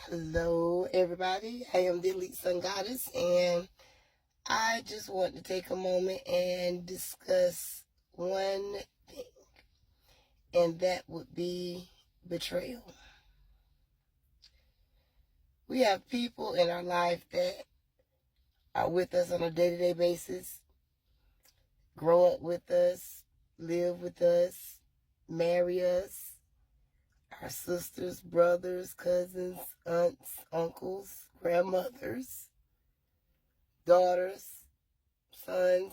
Hello, everybody. I am the Elite Sun Goddess, and I just want to take a moment and discuss one thing, and that would be betrayal. We have people in our life that are with us on a day-to-day basis, grow up with us, live with us, marry us, our sisters, brothers, cousins, aunts, uncles, grandmothers, daughters, sons,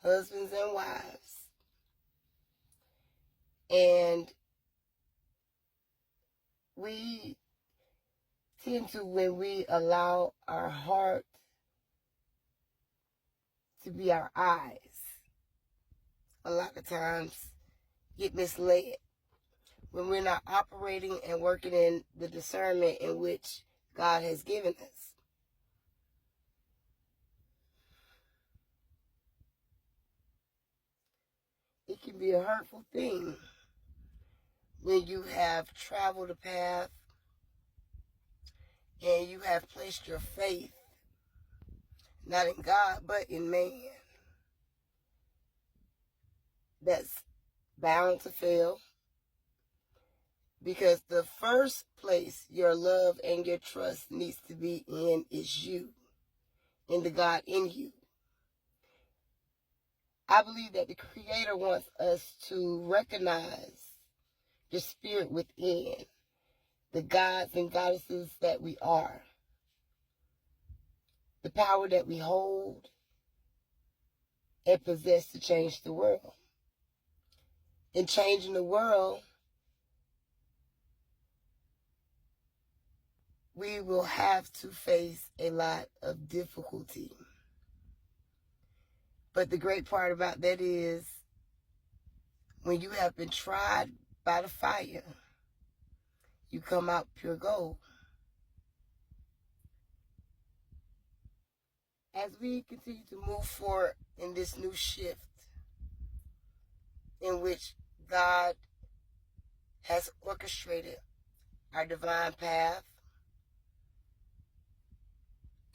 husbands, and wives. And we tend to, when we allow our heart to be our eyes, a lot of times get misled when we're not operating and working in the discernment in which God has given us. It can be a hurtful thing when you have traveled a path and you have placed your faith not in God but in man. That's bound to fail, because the first place your love and your trust needs to be in is you, in the God in you. I believe that the Creator wants us to recognize the spirit within, the gods and goddesses that we are, the power that we hold and possess to change the world. In changing the world, we will have to face a lot of difficulty. But the great part about that is, when you have been tried by the fire, you come out pure gold. As we continue to move forward in this new shift in which God has orchestrated our divine path,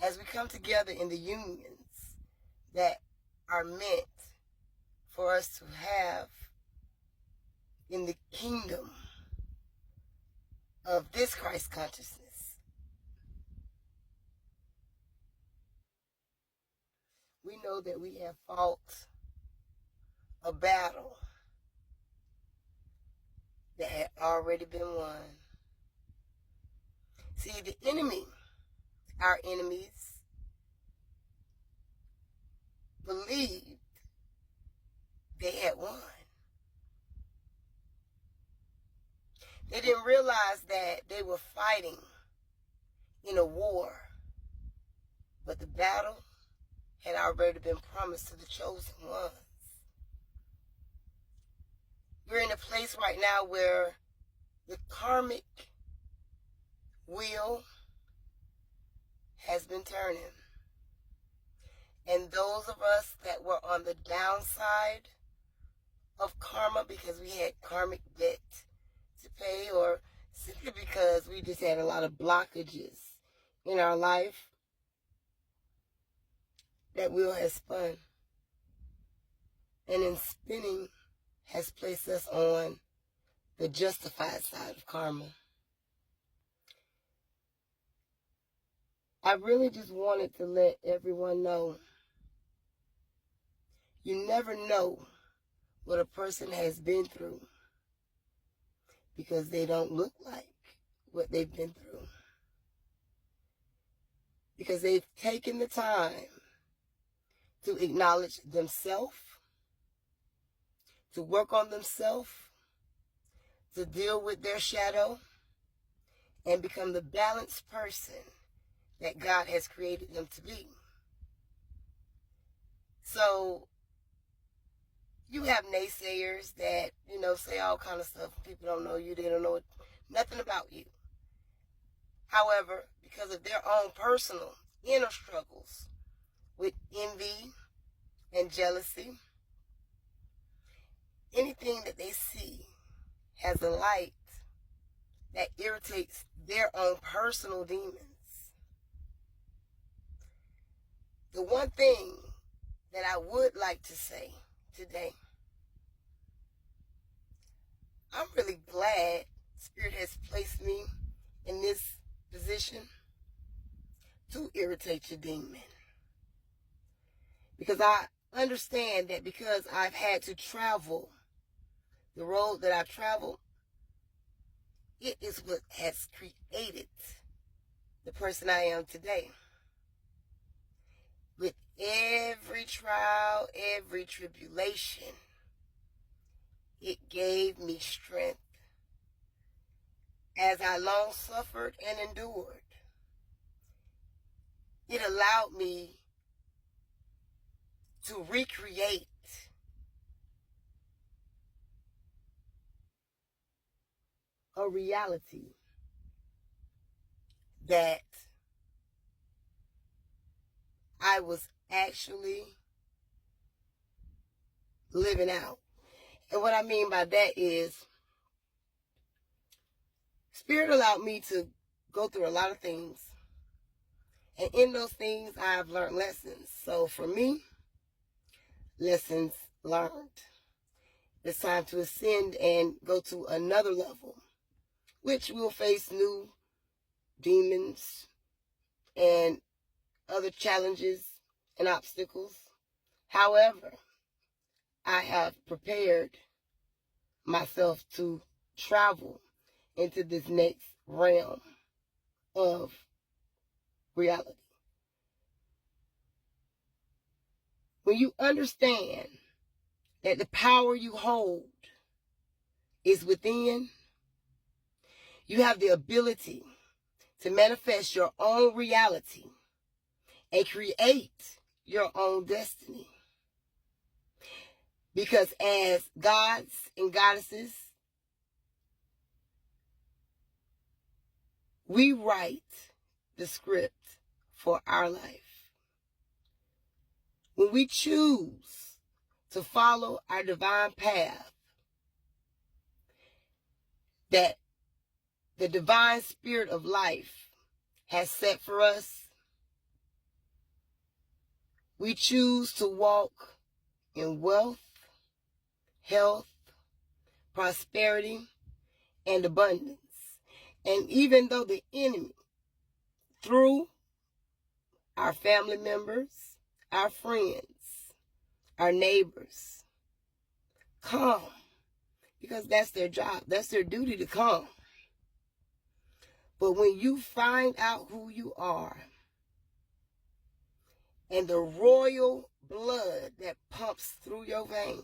as we come together in the unions that are meant for us to have in the kingdom of this Christ consciousness, we know that we have fought a battle that had already been won. See, the enemy, our enemies, believed they had won. They didn't realize that they were fighting in a war, but the battle had already been promised to the chosen ones. We're in a place right now where the karmic wheel has been turning. And those of us that were on the downside of karma because we had karmic debt to pay, or simply because we just had a lot of blockages in our life, that wheel has spun. And in spinning has placed us on the justified side of karma. I really just wanted to let everyone know, you never know what a person has been through because they don't look like what they've been through. Because they've taken the time to acknowledge themselves, to work on themselves, to deal with their shadow, and become the balanced person that God has created them to be. So you have naysayers that, say all kind of stuff. People don't know you. They don't know nothing about you. However, because of their own personal inner struggles with envy and jealousy, anything that they see has a light that irritates their own personal demons. The one thing that I would like to say today, I'm really glad Spirit has placed me in this position to irritate your demon. Because I understand that because I've had to travel the road that I've traveled, it is what has created the person I am today. With every trial, every tribulation, it gave me strength. As I long suffered and endured, it allowed me to recreate a reality that I was actually living out. And what I mean by that is, Spirit allowed me to go through a lot of things. And in those things, I've learned lessons. So for me, lessons learned. It's time to ascend and go to another level, which will face new demons and other challenges and obstacles. However, I have prepared myself to travel into this next realm of reality. When you understand that the power you hold is within, you have the ability to manifest your own reality and create your own destiny. Because as gods and goddesses, we write the script for our life. When we choose to follow our divine path that the divine spirit of life has set for us, we choose to walk in wealth, health, prosperity, and abundance. And even though the enemy, through our family members, our friends, our neighbors, come, because that's their job, that's their duty to come. But when you find out who you are and the royal blood that pumps through your veins,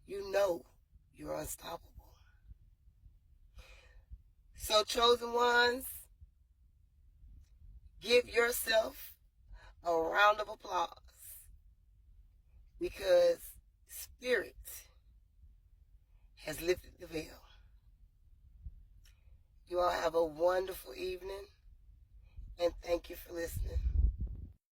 you know you're unstoppable. So, chosen ones, give yourself a round of applause, because Spirit has lifted the veil. You all have a wonderful evening, and thank you for listening.